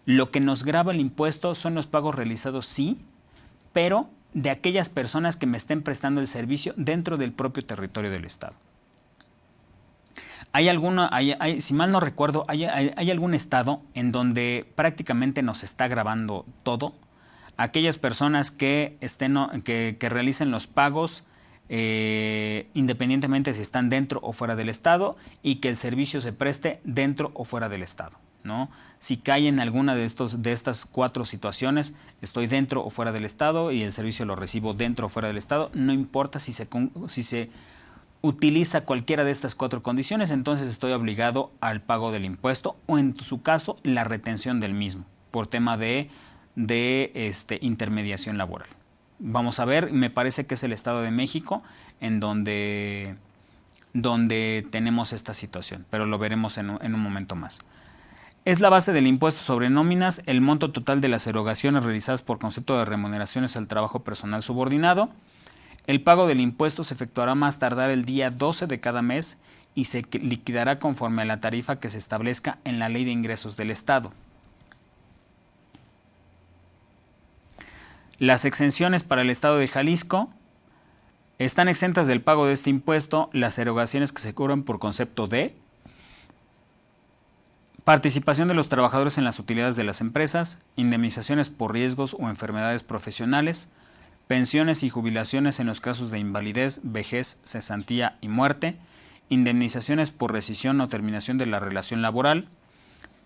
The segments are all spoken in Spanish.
Lo que nos grava el impuesto son los pagos realizados, sí, pero de aquellas personas que me estén prestando el servicio dentro del propio territorio del Estado. Si mal no recuerdo, hay algún estado en donde prácticamente nos está grabando todo. Aquellas personas que realicen los pagos independientemente si están dentro o fuera del estado y que el servicio se preste dentro o fuera del estado, ¿no? Si cae en alguna de estas 4 situaciones, estoy dentro o fuera del estado y el servicio lo recibo dentro o fuera del estado, no importa si se utiliza cualquiera de estas 4 condiciones, entonces estoy obligado al pago del impuesto o en su caso la retención del mismo por tema de intermediación laboral. Vamos a ver, me parece que es el Estado de México en donde tenemos esta situación, pero lo veremos en un momento más. Es la base del impuesto sobre nóminas el monto total de las erogaciones realizadas por concepto de remuneraciones al trabajo personal subordinado. El pago del impuesto se efectuará más tardar el día 12 de cada mes y se liquidará conforme a la tarifa que se establezca en la Ley de Ingresos del Estado. Las exenciones para el Estado de Jalisco: están exentas del pago de este impuesto las erogaciones que se cobran por concepto de participación de los trabajadores en las utilidades de las empresas, indemnizaciones por riesgos o enfermedades profesionales, pensiones y jubilaciones en los casos de invalidez, vejez, cesantía y muerte, indemnizaciones por rescisión o terminación de la relación laboral,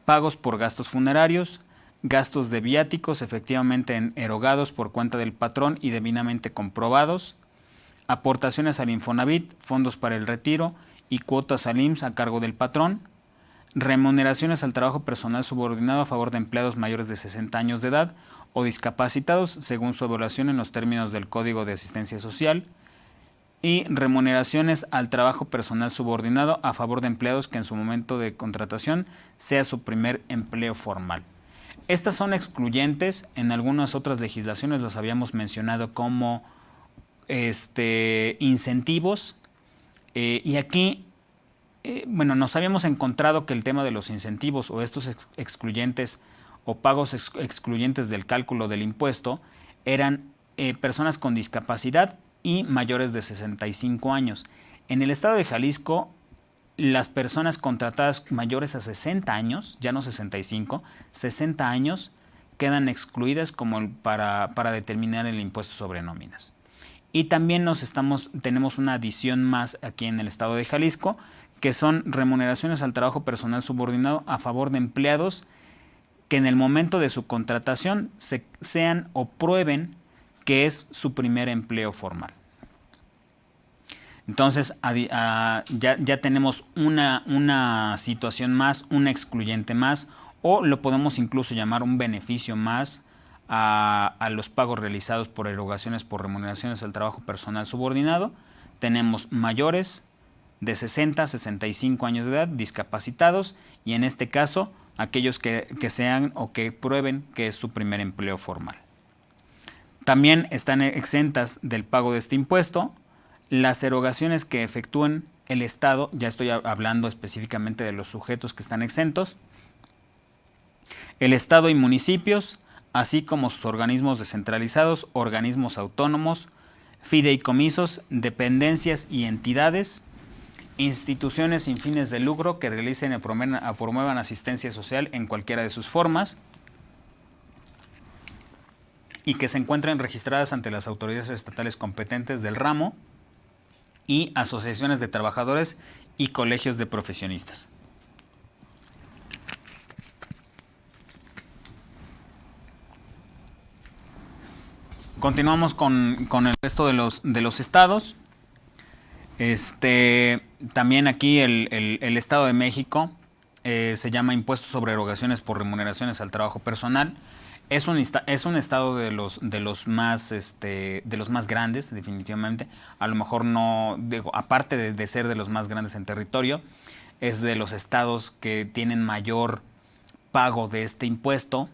pagos por gastos funerarios, gastos de viáticos efectivamente erogados por cuenta del patrón y debidamente comprobados, aportaciones al Infonavit, fondos para el retiro y cuotas al IMSS a cargo del patrón, remuneraciones al trabajo personal subordinado a favor de empleados mayores de 60 años de edad o discapacitados según su evaluación en los términos del Código de Asistencia Social, y remuneraciones al trabajo personal subordinado a favor de empleados que en su momento de contratación sea su primer empleo formal. Estas son excluyentes, en algunas otras legislaciones los habíamos mencionado como incentivos, y aquí nos habíamos encontrado que el tema de los incentivos o estos excluyentes o pagos excluyentes del cálculo del impuesto eran personas con discapacidad y mayores de 65 años. En el estado de Jalisco, las personas contratadas mayores a 60 años, ya no 65, 60 años, quedan excluidas como para determinar el impuesto sobre nóminas. Y también tenemos una adición más aquí en el estado de Jalisco, que son remuneraciones al trabajo personal subordinado a favor de empleados que en el momento de su contratación sean o prueben que es su primer empleo formal. Entonces ya tenemos una situación más, una excluyente más, o lo podemos incluso llamar un beneficio más a los pagos realizados por erogaciones por remuneraciones al trabajo personal subordinado. Tenemos mayores de 60 a 65 años de edad, discapacitados, y en este caso aquellos que sean o que prueben que es su primer empleo formal. También están exentas del pago de este impuesto las erogaciones que efectúen el Estado, ya estoy hablando específicamente de los sujetos que están exentos, el Estado y municipios, así como sus organismos descentralizados, organismos autónomos, fideicomisos, dependencias y entidades, instituciones sin fines de lucro que realicen o promuevan asistencia social en cualquiera de sus formas y que se encuentren registradas ante las autoridades estatales competentes del ramo, y asociaciones de trabajadores y colegios de profesionistas. Continuamos con el resto de los estados. También aquí el Estado de México se llama impuesto sobre erogaciones por remuneraciones al trabajo personal. Es un estado de los más grandes, definitivamente. A lo mejor no, aparte de ser de los más grandes en territorio, es de los estados que tienen mayor pago de este impuesto.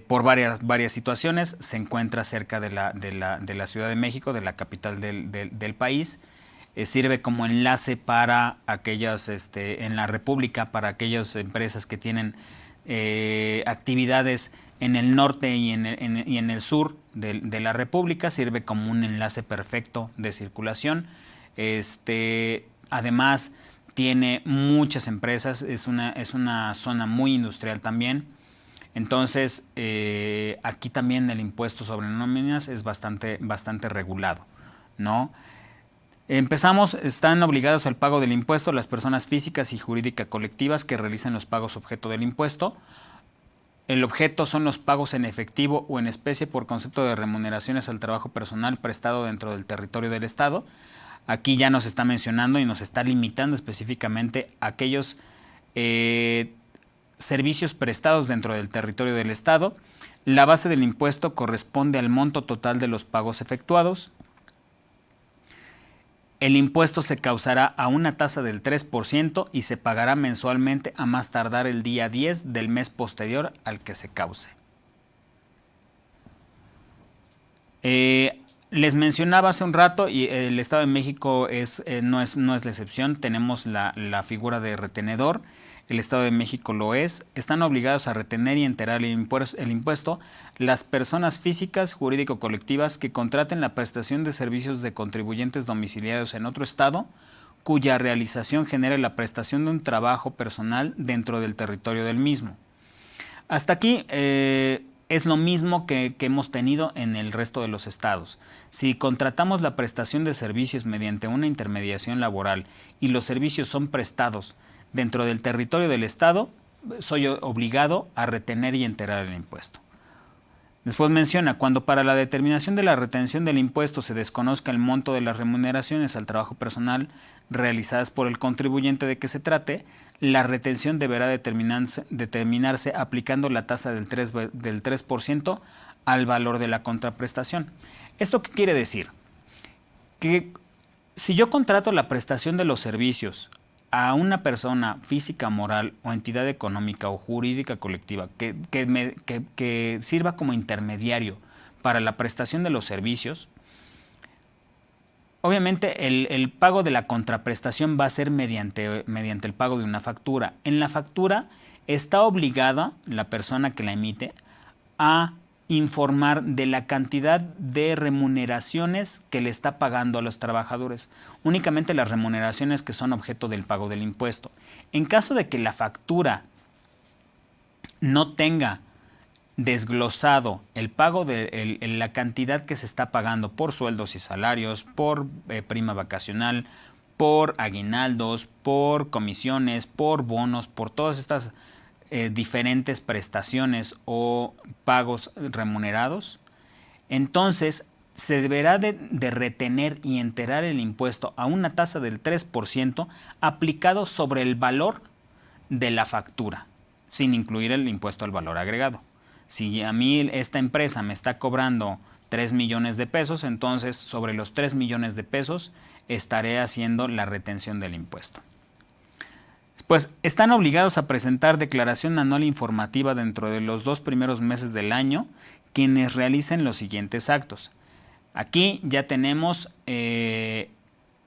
Por varias situaciones. Se encuentra cerca de la Ciudad de México, de la capital del país. sirve como enlace para aquellas, en la República, para aquellas empresas que tienen actividades en el norte y en el sur de la República. Sirve como un enlace perfecto de circulación. Además tiene muchas empresas, es una zona muy industrial también. Entonces, aquí también el impuesto sobre nóminas es bastante regulado, ¿no? Empezamos, están obligados al pago del impuesto las personas físicas y jurídicas colectivas que realicen los pagos objeto del impuesto. El objeto son los pagos en efectivo o en especie por concepto de remuneraciones al trabajo personal prestado dentro del territorio del Estado. Aquí ya nos está mencionando y nos está limitando específicamente aquellos servicios prestados dentro del territorio del Estado. La base del impuesto corresponde al monto total de los pagos efectuados. El impuesto se causará a una tasa del 3% y se pagará mensualmente a más tardar el día 10 del mes posterior al que se cause. Les mencionaba hace un rato, y el Estado de México no es la excepción. Tenemos la figura de retenedor. El Estado de México lo es. Están obligados a retener y enterar el impuesto las personas físicas, jurídico-colectivas que contraten la prestación de servicios de contribuyentes domiciliados en otro estado, cuya realización genere la prestación de un trabajo personal dentro del territorio del mismo. Hasta aquí es lo mismo que hemos tenido en el resto de los estados. Si contratamos la prestación de servicios mediante una intermediación laboral y los servicios son prestados dentro del territorio del Estado, soy obligado a retener y enterar el impuesto. Después menciona, cuando para la determinación de la retención del impuesto se desconozca el monto de las remuneraciones al trabajo personal realizadas por el contribuyente de que se trate, la retención deberá determinarse aplicando la tasa del 3% al valor de la contraprestación. ¿Esto qué quiere decir? Que si yo contrato la prestación de los servicios a una persona física, moral o entidad económica o jurídica colectiva que sirva como intermediario para la prestación de los servicios, obviamente el pago de la contraprestación va a ser mediante el pago de una factura. En la factura está obligada la persona que la emite a informar de la cantidad de remuneraciones que le está pagando a los trabajadores, únicamente las remuneraciones que son objeto del pago del impuesto. En caso de que la factura no tenga desglosado el pago de la cantidad que se está pagando por sueldos y salarios, por prima vacacional, por aguinaldos, por comisiones, por bonos, por todas estas diferentes prestaciones o pagos remunerados, entonces se deberá de retener y enterar el impuesto a una tasa del 3% aplicado sobre el valor de la factura, sin incluir el impuesto al valor agregado. Si a mí esta empresa me está cobrando 3 millones de pesos, entonces sobre los 3 millones de pesos estaré haciendo la retención del impuesto. Pues están obligados a presentar declaración anual informativa dentro de los 2 primeros meses del año quienes realicen los siguientes actos. Aquí ya tenemos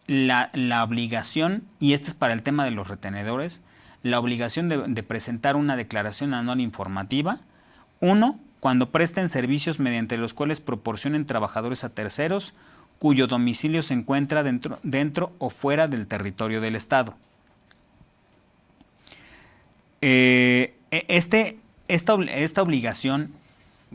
la obligación, y este es para el tema de los retenedores, la obligación de presentar una declaración anual informativa. 1. Cuando presten servicios mediante los cuales proporcionen trabajadores a terceros cuyo domicilio se encuentra dentro o fuera del territorio del Estado. Esta obligación,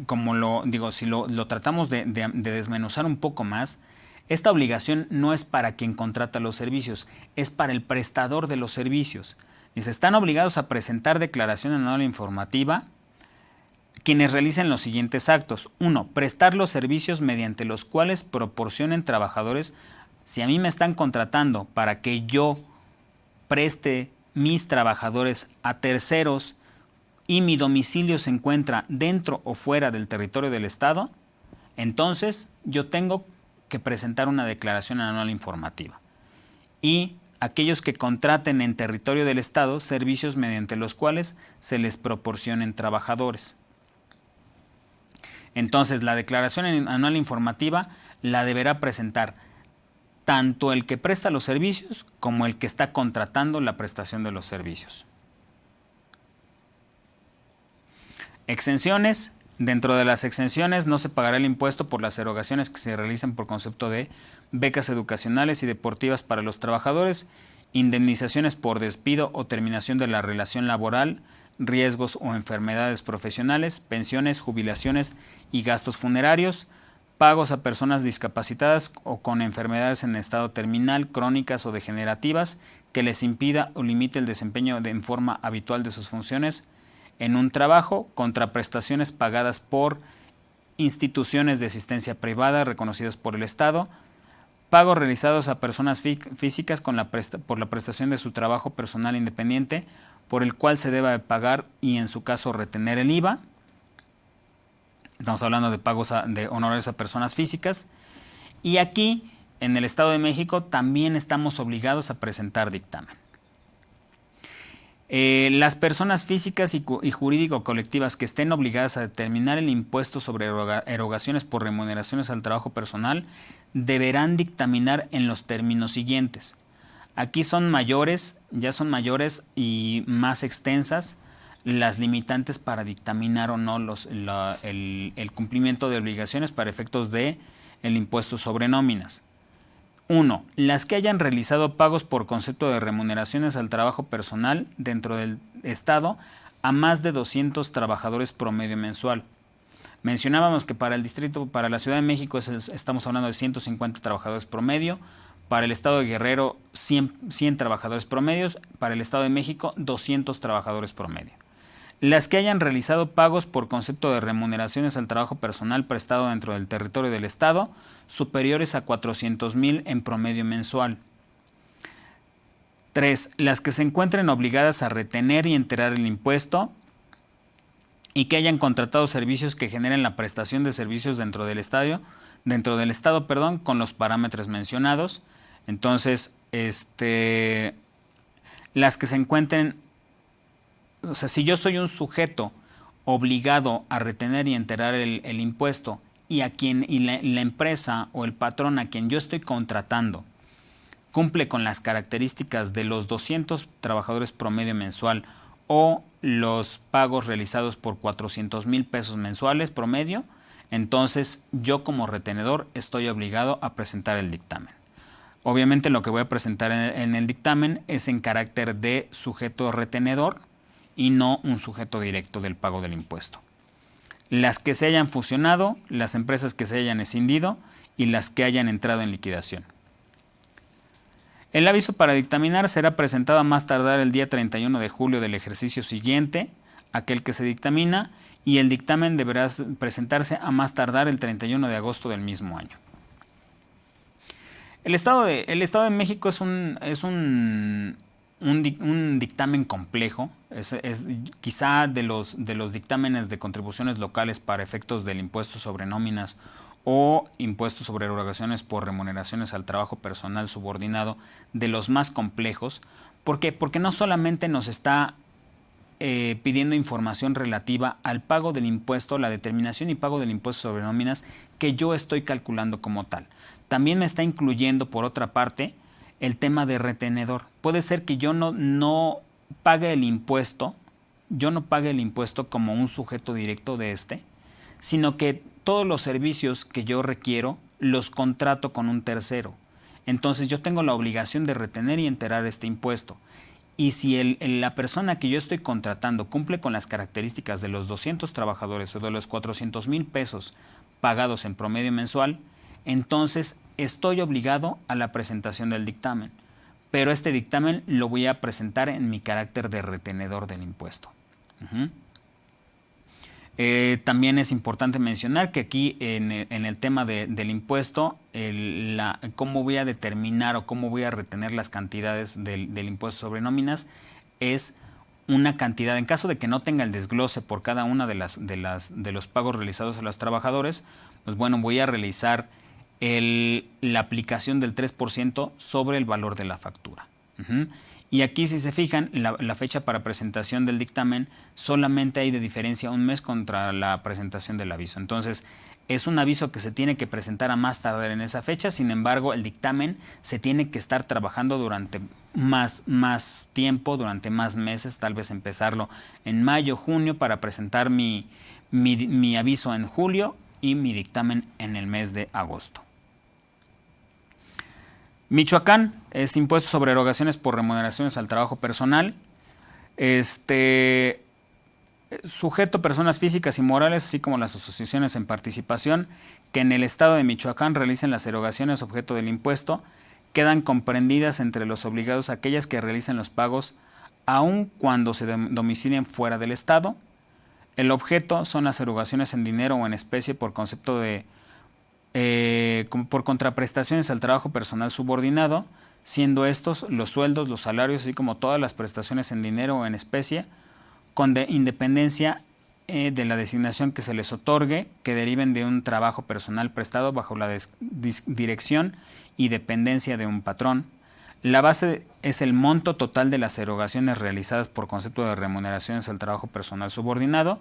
como lo digo, si lo tratamos de desmenuzar un poco más, esta obligación no es para quien contrata los servicios, es para el prestador de los servicios. Dice, están obligados a presentar declaración anual informativa quienes realicen los siguientes actos. 1. Prestar los servicios mediante los cuales proporcionen trabajadores. Si a mí me están contratando para que yo preste mis trabajadores a terceros y mi domicilio se encuentra dentro o fuera del territorio del Estado, entonces yo tengo que presentar una declaración anual informativa. Y aquellos que contraten en territorio del Estado servicios mediante los cuales se les proporcionen trabajadores. Entonces, la declaración anual informativa la deberá presentar tanto el que presta los servicios como el que está contratando la prestación de los servicios. Exenciones. Dentro de las exenciones no se pagará el impuesto por las erogaciones que se realicen por concepto de becas educacionales y deportivas para los trabajadores, indemnizaciones por despido o terminación de la relación laboral, riesgos o enfermedades profesionales, pensiones, jubilaciones y gastos funerarios, pagos a personas discapacitadas o con enfermedades en estado terminal, crónicas o degenerativas que les impida o limite el desempeño en forma habitual de sus funciones en un trabajo, contraprestaciones pagadas por instituciones de asistencia privada reconocidas por el Estado, pagos realizados a personas físicas por la prestación de su trabajo personal independiente, por el cual se deba de pagar y en su caso retener el IVA. Estamos hablando de pagos de honorarios a personas físicas. Y aquí, en el Estado de México, también estamos obligados a presentar dictamen. Las personas físicas y jurídico-colectivas que estén obligadas a determinar el impuesto sobre erogaciones por remuneraciones al trabajo personal deberán dictaminar en los términos siguientes. Aquí ya son mayores y más extensas las limitantes para dictaminar o no el cumplimiento de obligaciones para efectos del impuesto sobre nóminas. 1. Las que hayan realizado pagos por concepto de remuneraciones al trabajo personal dentro del Estado a más de 200 trabajadores promedio mensual. Mencionábamos que para la Ciudad de México estamos hablando de 150 trabajadores promedio, para el Estado de Guerrero 100 trabajadores promedios, para el Estado de México 200 trabajadores promedio. Las que hayan realizado pagos por concepto de remuneraciones al trabajo personal prestado dentro del territorio del Estado, superiores a 400,000 en promedio mensual. 3. Las que se encuentren obligadas a retener y enterar el impuesto y que hayan contratado servicios que generen la prestación de servicios dentro del Estado, con los parámetros mencionados. Entonces, las que se encuentren, o sea, si yo soy un sujeto obligado a retener y enterar el impuesto y la empresa o el patrón a quien yo estoy contratando cumple con las características de los 200 trabajadores promedio mensual o los pagos realizados por 400,000 pesos mensuales promedio, entonces yo como retenedor estoy obligado a presentar el dictamen. Obviamente lo que voy a presentar en el dictamen es en carácter de sujeto retenedor y no un sujeto directo del pago del impuesto. Las que se hayan fusionado, las empresas que se hayan escindido y las que hayan entrado en liquidación. El aviso para dictaminar será presentado a más tardar el día 31 de julio del ejercicio siguiente, aquel que se dictamina, y el dictamen deberá presentarse a más tardar el 31 de agosto del mismo año. El Estado de México es un dictamen complejo, es quizá de los dictámenes de contribuciones locales para efectos del impuesto sobre nóminas o impuesto sobre erogaciones por remuneraciones al trabajo personal subordinado, de los más complejos. ¿Por qué? Porque no solamente nos está pidiendo información relativa al pago del impuesto, la determinación y pago del impuesto sobre nóminas que yo estoy calculando como tal. También me está incluyendo, por otra parte, el tema de retenedor. Puede ser que yo no pague el impuesto, como un sujeto directo de sino que todos los servicios que yo requiero los contrato con un tercero. Entonces yo tengo la obligación de retener y enterar este impuesto. Y si la persona que yo estoy contratando cumple con las características de los 200 trabajadores o de los 400,000 pesos pagados en promedio mensual, entonces estoy obligado a la presentación del dictamen. Pero este dictamen lo voy a presentar en mi carácter de retenedor del impuesto. También es importante mencionar que aquí en el tema del impuesto, cómo voy a determinar o cómo voy a retener las cantidades del impuesto sobre nóminas es una cantidad. En caso de que no tenga el desglose por cada una de los pagos realizados a los trabajadores, pues bueno, voy a realizar la aplicación del 3% sobre el valor de la factura. Y aquí, si se fijan, la fecha para presentación del dictamen solamente hay de diferencia un mes contra la presentación del aviso. Entonces, Es un aviso que se tiene que presentar a más tardar en esa fecha. Sin embargo, el dictamen se tiene que estar trabajando durante más tiempo, durante más meses, tal vez empezarlo en mayo, junio, para presentar mi aviso en julio y mi dictamen en el mes de agosto. Michoacán es impuesto sobre erogaciones por remuneraciones al trabajo personal. Sujeto personas físicas y morales, así como las asociaciones en participación, que en el estado de Michoacán realicen las erogaciones objeto del impuesto, quedan comprendidas entre los obligados aquellas que realicen los pagos aun cuando se domicilien fuera del estado. El objeto son las erogaciones en dinero o en especie por concepto de por contraprestaciones al trabajo personal subordinado, siendo estos los sueldos, los salarios, así como todas las prestaciones en dinero o en especie, con independencia de la designación que se les otorgue, que deriven de un trabajo personal prestado bajo la dirección y dependencia de un patrón. La base es el monto total de las erogaciones realizadas por concepto de remuneraciones al trabajo personal subordinado,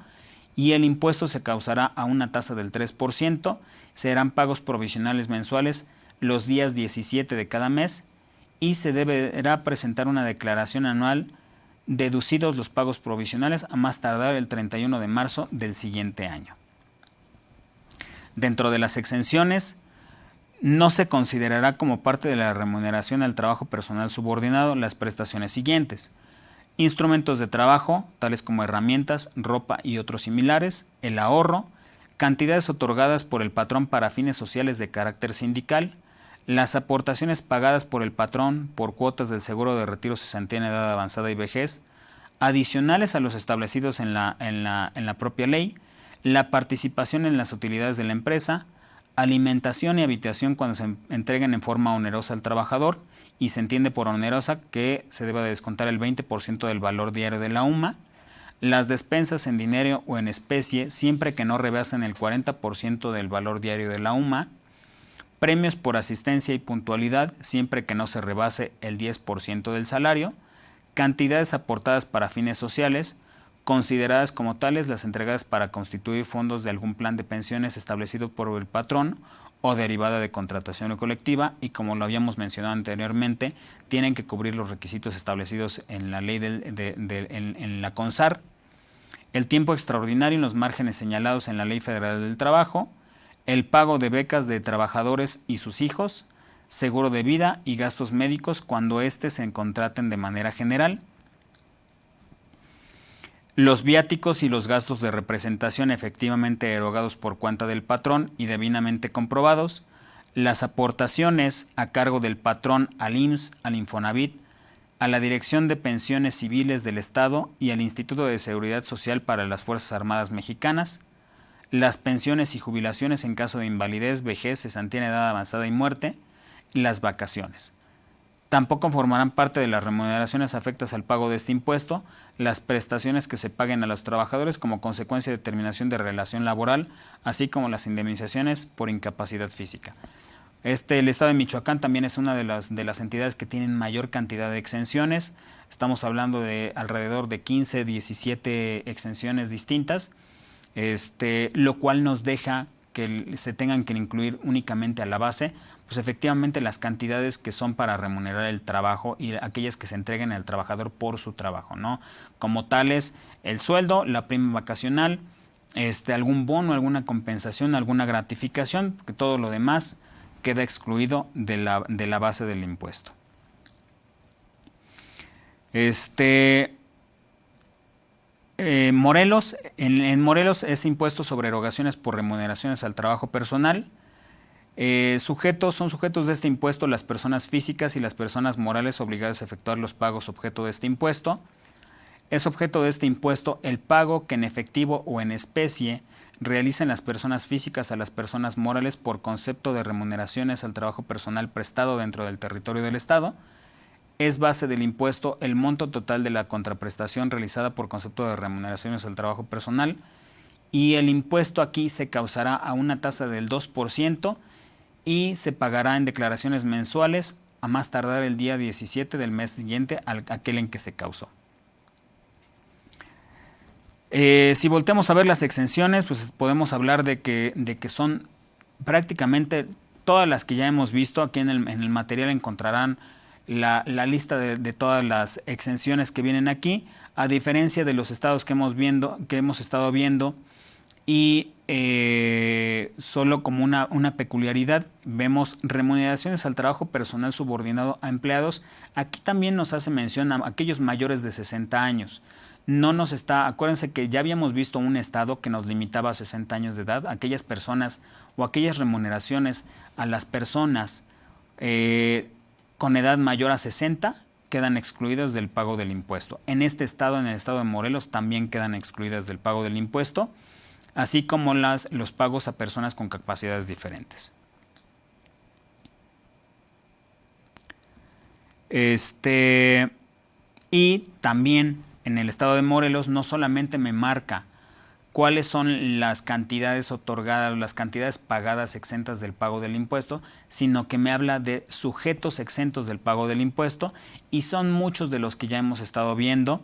y el impuesto se causará a una tasa del 3%, serán pagos provisionales mensuales los días 17 de cada mes y se deberá presentar una declaración anual deducidos los pagos provisionales a más tardar el 31 de marzo del siguiente año. Dentro de las exenciones, no se considerará como parte de la remuneración al trabajo personal subordinado las prestaciones siguientes: instrumentos de trabajo, tales como herramientas, ropa y otros similares; el ahorro; cantidades otorgadas por el patrón para fines sociales de carácter sindical; las aportaciones pagadas por el patrón por cuotas del seguro de retiro, cesantía en edad avanzada y vejez, adicionales a los establecidos en la propia ley; la participación en las utilidades de la empresa; alimentación y habitación cuando se entreguen en forma onerosa al trabajador, y se entiende por onerosa que se debe de descontar el 20% del valor diario de la UMA; las despensas en dinero o en especie, siempre que no rebasen el 40% del valor diario de la UMA; premios por asistencia y puntualidad, siempre que no se rebase el 10% del salario; cantidades aportadas para fines sociales, consideradas como tales las entregadas para constituir fondos de algún plan de pensiones establecido por el patrón o derivada de contratación colectiva, y como lo habíamos mencionado anteriormente, tienen que cubrir los requisitos establecidos en la ley en la CONSAR; el tiempo extraordinario en los márgenes señalados en la Ley Federal del Trabajo; el pago de becas de trabajadores y sus hijos; seguro de vida y gastos médicos cuando éstes se contraten de manera general; los viáticos y los gastos de representación efectivamente erogados por cuenta del patrón y debidamente comprobados; las aportaciones a cargo del patrón al IMSS, al Infonavit, a la Dirección de Pensiones Civiles del Estado y al Instituto de Seguridad Social para las Fuerzas Armadas Mexicanas; las pensiones y jubilaciones en caso de invalidez, vejez, cesantía en edad avanzada y muerte; y las vacaciones. Tampoco formarán parte de las remuneraciones afectas al pago de este impuesto las prestaciones que se paguen a los trabajadores como consecuencia de terminación de relación laboral, así como las indemnizaciones por incapacidad física. El estado de Michoacán también es una de las entidades que tienen mayor cantidad de exenciones. Estamos hablando de alrededor de 15, 17 exenciones distintas, lo cual nos deja que se tengan que incluir únicamente a la base, pues efectivamente las cantidades que son para remunerar el trabajo y aquellas que se entreguen al trabajador por su trabajo, ¿no? Como tales, el sueldo, la prima vacacional, algún bono, alguna compensación, alguna gratificación, que todo lo demás queda excluido de la base del impuesto. Morelos, en Morelos es impuesto sobre erogaciones por remuneraciones al trabajo personal. Son sujetos de este impuesto las personas físicas y las personas morales obligadas a efectuar los pagos objeto de este impuesto. Es objeto de este impuesto el pago que en efectivo o en especie realicen las personas físicas a las personas morales por concepto de remuneraciones al trabajo personal prestado dentro del territorio del Estado. Es base del impuesto el monto total de la contraprestación realizada por concepto de remuneraciones al trabajo personal, y el impuesto aquí se causará a una tasa del 2% y se pagará en declaraciones mensuales a más tardar el día 17 del mes siguiente a aquel en que se causó. Si volteamos a ver las exenciones, pues podemos hablar de que son prácticamente todas las que ya hemos visto. Aquí en el material encontrarán la lista de todas las exenciones que vienen aquí, a diferencia de los estados que hemos estado viendo. Y solo como una peculiaridad, vemos remuneraciones al trabajo personal subordinado a empleados. Aquí también nos hace mención a aquellos mayores de 60 años. No nos está, acuérdense que ya habíamos visto un estado que nos limitaba a 60 años de edad. Aquellas personas o aquellas remuneraciones a las personas con edad mayor a 60 quedan excluidas del pago del impuesto. En este estado, en el estado de Morelos, también quedan excluidas del pago del impuesto, así como los pagos a personas con capacidades diferentes. Y también en el estado de Morelos no solamente me marca cuáles son las cantidades otorgadas, las cantidades pagadas exentas del pago del impuesto, sino que me habla de sujetos exentos del pago del impuesto, y son muchos de los que ya hemos estado viendo.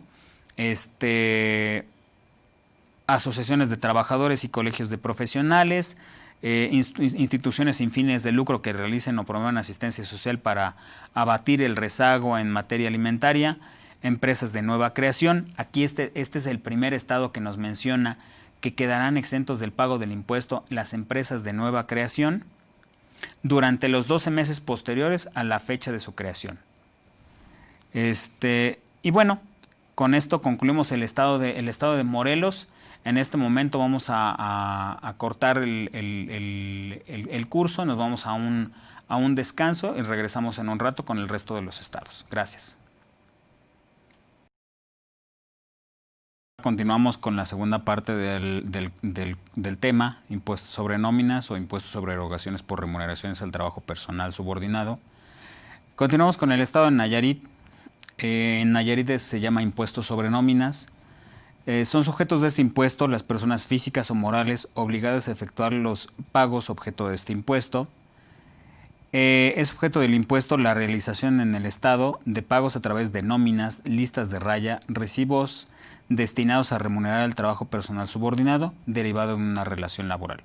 Asociaciones de trabajadores y colegios de profesionales, instituciones sin fines de lucro que realicen o promuevan asistencia social para abatir el rezago en materia alimentaria, empresas de nueva creación. Aquí este es el primer estado que nos menciona que quedarán exentos del pago del impuesto las empresas de nueva creación durante los 12 meses posteriores a la fecha de su creación. Y bueno, con esto concluimos el estado de Morelos. En este momento vamos a cortar el curso, nos vamos a un descanso y regresamos en un rato con el resto de los estados. Gracias. Continuamos con la segunda parte del tema, impuestos sobre nóminas o impuestos sobre erogaciones por remuneraciones al trabajo personal subordinado. Continuamos con el estado de Nayarit. En Nayarit se llama impuestos sobre nóminas. Son sujetos de este impuesto las personas físicas o morales obligadas a efectuar los pagos objeto de este impuesto. Es objeto del impuesto la realización en el Estado de pagos a través de nóminas, listas de raya, recibos destinados a remunerar el trabajo personal subordinado derivado de una relación laboral.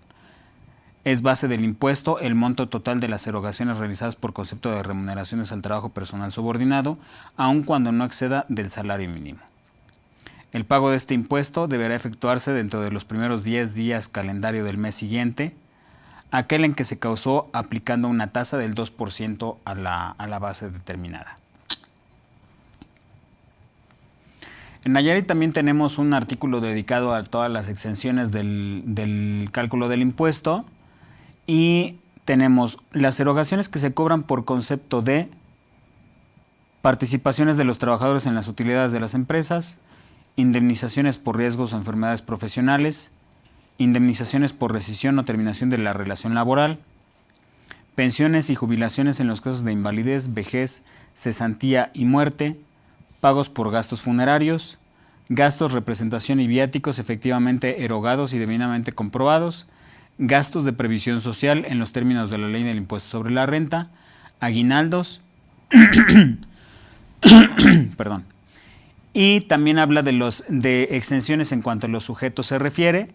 Es base del impuesto el monto total de las erogaciones realizadas por concepto de remuneraciones al trabajo personal subordinado, aun cuando no exceda del salario mínimo. El pago de este impuesto deberá efectuarse dentro de los primeros 10 días calendario del mes siguiente, aquel en que se causó, aplicando una tasa del 2% a la base determinada. En Nayarit también tenemos un artículo dedicado a todas las exenciones del cálculo del impuesto, y tenemos las erogaciones que se cobran por concepto de participaciones de los trabajadores en las utilidades de las empresas, indemnizaciones por riesgos o enfermedades profesionales, indemnizaciones por rescisión o terminación de la relación laboral, pensiones y jubilaciones en los casos de invalidez, vejez, cesantía y muerte, pagos por gastos funerarios, gastos, representación y viáticos efectivamente erogados y debidamente comprobados, gastos de previsión social en los términos de la ley del impuesto sobre la renta, aguinaldos, perdón. Y también habla de exenciones en cuanto a los sujetos se refiere,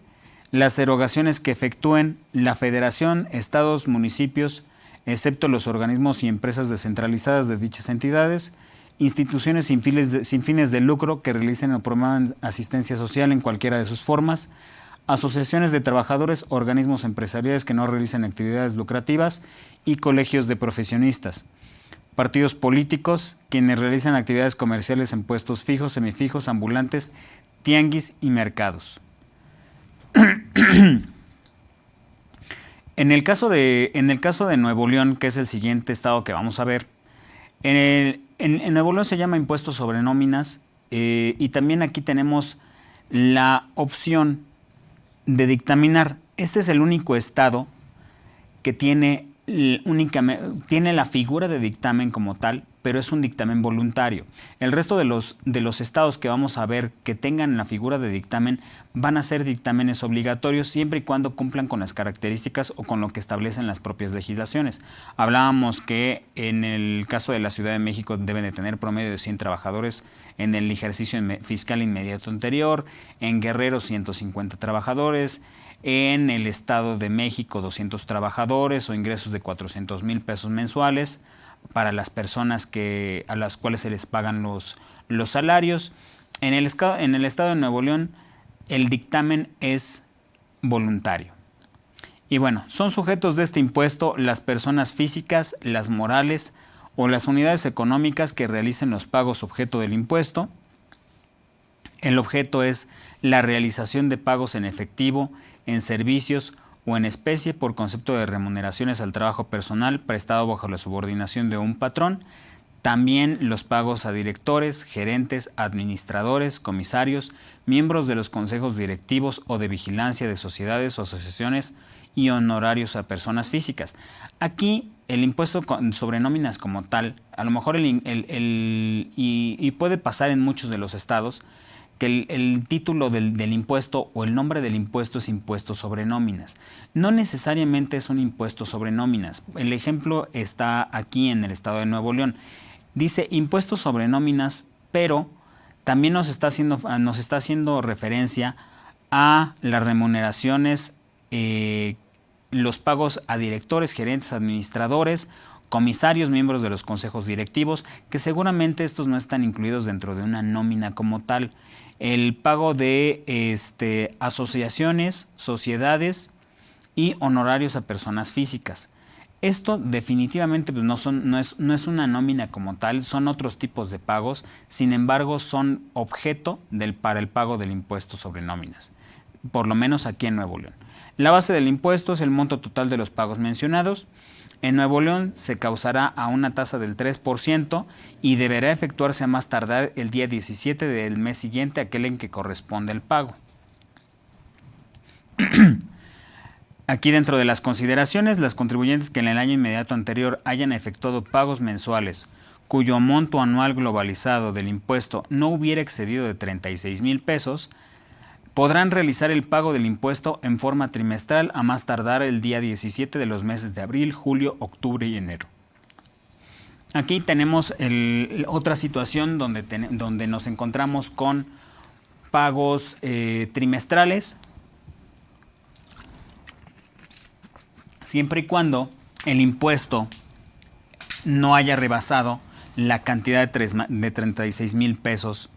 las erogaciones que efectúen la Federación, estados, municipios, excepto los organismos y empresas descentralizadas de dichas entidades, instituciones sin fines de lucro que realicen o promuevan asistencia social en cualquiera de sus formas, asociaciones de trabajadores, organismos empresariales que no realicen actividades lucrativas y colegios de profesionistas, partidos políticos, quienes realizan actividades comerciales en puestos fijos, semifijos, ambulantes, tianguis y mercados. En el caso de Nuevo León, que es el siguiente estado que vamos a ver, en Nuevo León se llama impuestos sobre nóminas, y también aquí tenemos la opción de dictaminar. Este es el único estado que tiene la figura de dictamen como tal, pero es un dictamen voluntario. El resto de los estados que vamos a ver que tengan la figura de dictamen van a ser dictámenes obligatorios siempre y cuando cumplan con las características o con lo que establecen las propias legislaciones. Hablábamos que en el caso de la Ciudad de México deben de tener promedio de 100 trabajadores en el ejercicio fiscal inmediato anterior, en Guerrero 150 trabajadores, en el Estado de México 200 trabajadores o ingresos de 400,000 pesos mensuales para las personas a las cuales se les pagan los salarios. En el Estado de Nuevo León el dictamen es voluntario. Y bueno, son sujetos de este impuesto las personas físicas, las morales o las unidades económicas que realicen los pagos objeto del impuesto. El objeto es la realización de pagos en efectivo, en servicios o en especie por concepto de remuneraciones al trabajo personal prestado bajo la subordinación de un patrón. También los pagos a directores, gerentes, administradores, comisarios, miembros de los consejos directivos o de vigilancia de sociedades o asociaciones y honorarios a personas físicas. Aquí el impuesto sobre nóminas como tal, a lo mejor y puede pasar en muchos de los estados, que el título del impuesto o el nombre del impuesto es impuesto sobre nóminas. No necesariamente es un impuesto sobre nóminas. El ejemplo está aquí en el estado de Nuevo León. Dice impuesto sobre nóminas, pero también nos está haciendo referencia a las remuneraciones, los pagos a directores, gerentes, administradores, comisarios, miembros de los consejos directivos, que seguramente estos no están incluidos dentro de una nómina como tal. El pago de asociaciones, sociedades y honorarios a personas físicas. Esto definitivamente pues, no es una nómina como tal, son otros tipos de pagos, sin embargo son objeto para el pago del impuesto sobre nóminas, por lo menos aquí en Nuevo León. La base del impuesto es el monto total de los pagos mencionados. En Nuevo León se causará a una tasa del 3% y deberá efectuarse a más tardar el día 17 del mes siguiente a aquel en que corresponde el pago. Aquí dentro de las consideraciones, las contribuyentes que en el año inmediato anterior hayan efectuado pagos mensuales cuyo monto anual globalizado del impuesto no hubiera excedido de 36,000 pesos, podrán realizar el pago del impuesto en forma trimestral a más tardar el día 17 de los meses de abril, julio, octubre y enero. Aquí tenemos otra situación donde nos encontramos con pagos trimestrales, siempre y cuando el impuesto no haya rebasado la cantidad de 36,000 pesos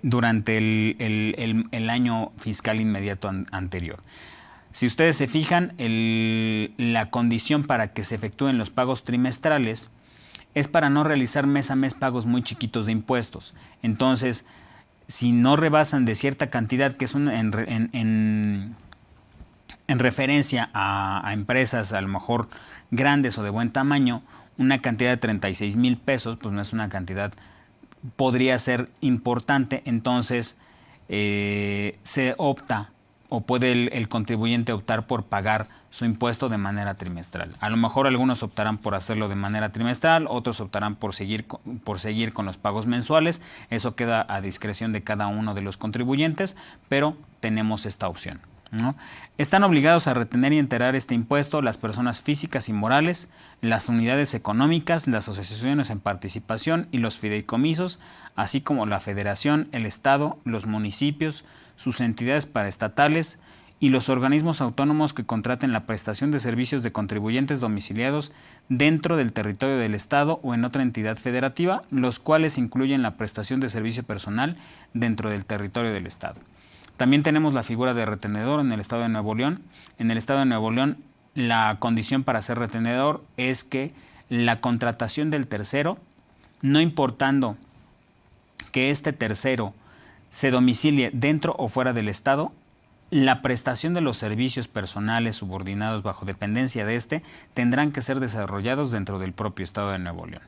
durante el año fiscal inmediato anterior. Si ustedes se fijan, la condición para que se efectúen los pagos trimestrales es para no realizar mes a mes pagos muy chiquitos de impuestos. Entonces, si no rebasan de cierta cantidad, que es en referencia a empresas a lo mejor grandes o de buen tamaño, una cantidad de 36,000 pesos, pues no es una cantidad, podría ser importante, entonces se opta o puede el contribuyente optar por pagar su impuesto de manera trimestral. A lo mejor algunos optarán por hacerlo de manera trimestral, otros optarán por seguir con los pagos mensuales. Eso queda a discreción de cada uno de los contribuyentes, pero tenemos esta opción, ¿no? Están obligados a retener y enterar este impuesto las personas físicas y morales, las unidades económicas, las asociaciones en participación y los fideicomisos, así como la federación, el estado, los municipios, sus entidades paraestatales y los organismos autónomos que contraten la prestación de servicios de contribuyentes domiciliados dentro del territorio del estado o en otra entidad federativa, los cuales incluyen la prestación de servicio personal dentro del territorio del estado. También tenemos la figura de retenedor en el estado de Nuevo León. En el estado de Nuevo León, la condición para ser retenedor es que la contratación del tercero, no importando que este tercero se domicilie dentro o fuera del estado, la prestación de los servicios personales subordinados bajo dependencia de este tendrán que ser desarrollados dentro del propio estado de Nuevo León,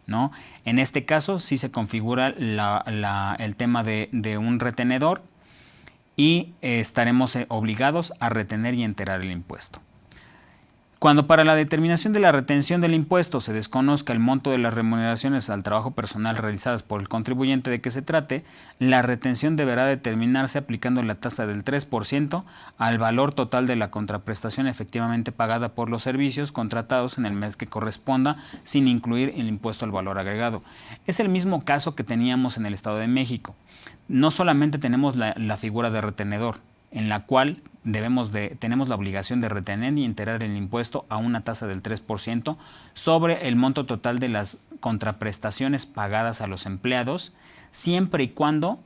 ¿no? En este caso sí se configura el tema de un retenedor y estaremos obligados a retener y enterar el impuesto. Cuando para la determinación de la retención del impuesto se desconozca el monto de las remuneraciones al trabajo personal realizadas por el contribuyente de que se trate, la retención deberá determinarse aplicando la tasa del 3% al valor total de la contraprestación efectivamente pagada por los servicios contratados en el mes que corresponda, sin incluir el impuesto al valor agregado. Es el mismo caso que teníamos en el Estado de México. No solamente tenemos la figura de retenedor, en la cual tenemos la obligación de retener y enterar el impuesto a una tasa del 3% sobre el monto total de las contraprestaciones pagadas a los empleados, siempre y cuando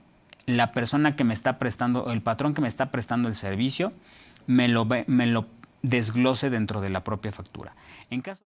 la persona que me está prestando, el patrón que me está prestando el servicio, me lo desglose dentro de la propia factura. En caso